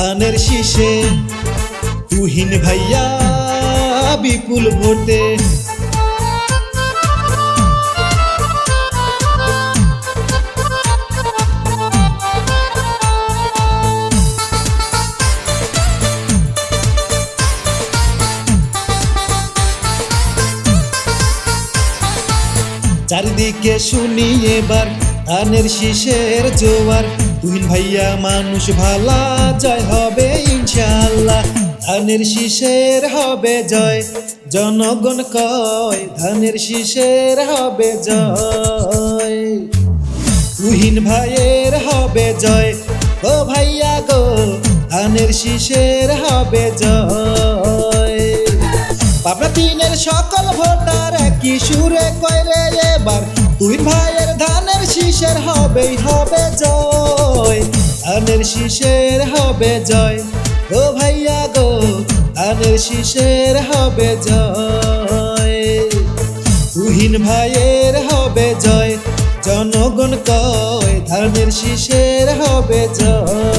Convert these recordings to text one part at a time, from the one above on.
ধানের শীষে তুহিন ভাইয়া বিপুল ভোটে। চারিদিকে শুনি এবার ধানের শীষের জোয়ার। তুহিন ভাইয়া মানুষ ভালা, জয় হবে ইনশাআল্লাহ। ধানের শীষের হবে জয়, জনগণ কয় ধানের শীষের হবে জয়। তুহিন ভাইয়ের হবে জয়, ও ভাইয়া গো ধানের শীষের হবে জয়। পাবনা তিনের সকল ভোটার একই সুরে কয় রে এবার, তুহিন ভাইয়ের ধানের শীষের হবেই হবে জয়। ধানের শীষের হবে জয়, ও ভাইয়া গো ধানের শীষের হবে জয়। তুহিন ভাইয়ের হবে জয়, জনগণ কয় ধানের শীষের হবে জয়।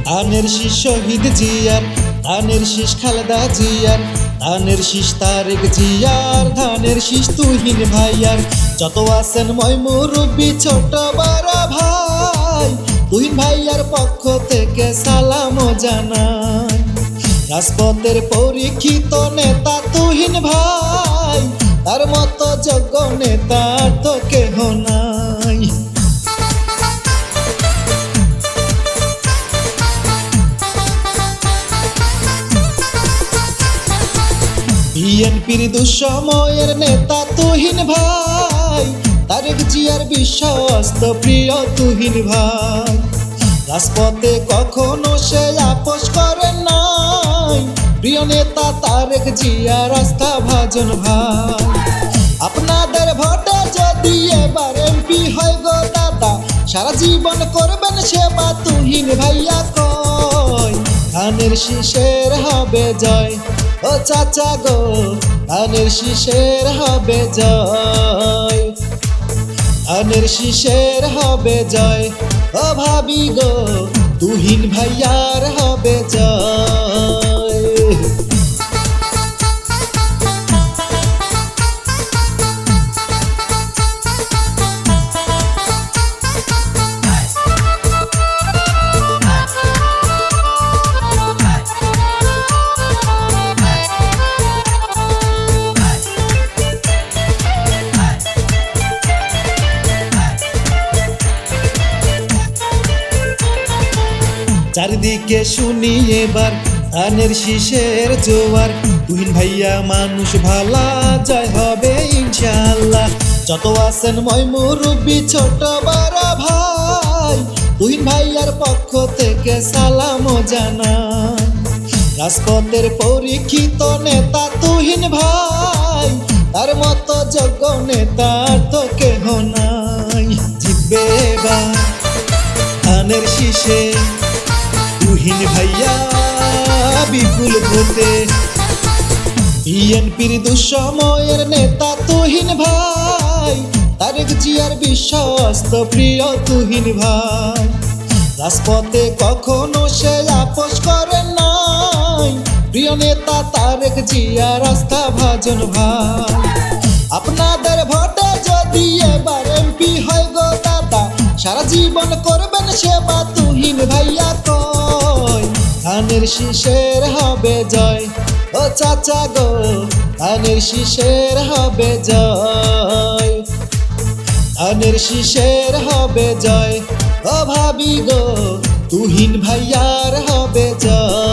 ধানের শীষ শহীদ জিয়ার, ধানের শীষ খালেদা জিয়ার, ধানের শীষ তারেক জিয়ার, ধানের শীষ তুহিন ভাইয়ার। যত আছেন মই মুরব্বি ছোট বড় ভাই, তুহিন ভাইয়ার পক্ষ থেকে সালাম জানাই। রাজপথের পরীক্ষিত নেতা তুহিন ভাই, তার মতো যোগ্য নেতা তো কেহ নাই। বিএনপির দুঃসময়ের নেতা তুহিন ভাই, তারেক জিয়ার বিশ্বস্ত প্রিয় তুহিন ভাই। রাজপথে কখনো সে আপোষ করে নাই, প্রিয় নেতা তারেক জিয়ার আস্থা ভাজন ভাই। আপনাদের ভোটে যদি এবার এমপি হয় গো দাদা, সারা জীবন করবেন সেবা তুহিন ভাইয়া কয় ধানের শীষের হবে জয়, ও চাচা গো ধানের শীষের হবে জয়। ধানের শীষের হবে জয়, ও ভাবি গো তুহিন ভাইয়ার হবে জয়। চারিদিকে শুনি এবার ধানের শীষের জোয়ার। তুহিন ভাইয়া মানুষ ভালা, জয় হবে ইনশাআল্লাহ। যত আছেন মই মুরব্বি ছোট বড় ভাই, তুহিন ভাইয়ার পক্ষ থেকে সালাম জানাই। রাজপথের পরীক্ষিত নেতা তুহিন ভাই, তার মতো যোগ্য নেতা তো কেহ নাই। জিতবে এবার ধানের শীষে তুহিন ভাইয়া বিপুল ভোটে। বিএনপির দুঃসময়ের নেতা তুহিন ভাই, তারেক জিয়ার বিশ্বস্ত প্রিয় তুহিন ভাই। রাজপথে কখনো সে আপোষ করে নাই, প্রিয় নেতা তারেক জিয়ার আস্থা ভাজন ভাই। আপনাদের ভোটে যদি এবার এমপি হয় গো দাদা, সারা জীবন করবেন সেবা তুহিন ভাইয়া কয় ধানের শীষের হবে জয়, ও চাচা গো ধানের শীষের হবে জয়। ধানের শীষের হবে জয়, ও ভাবি গো তুহিন ভাইয়ার হবে জয়।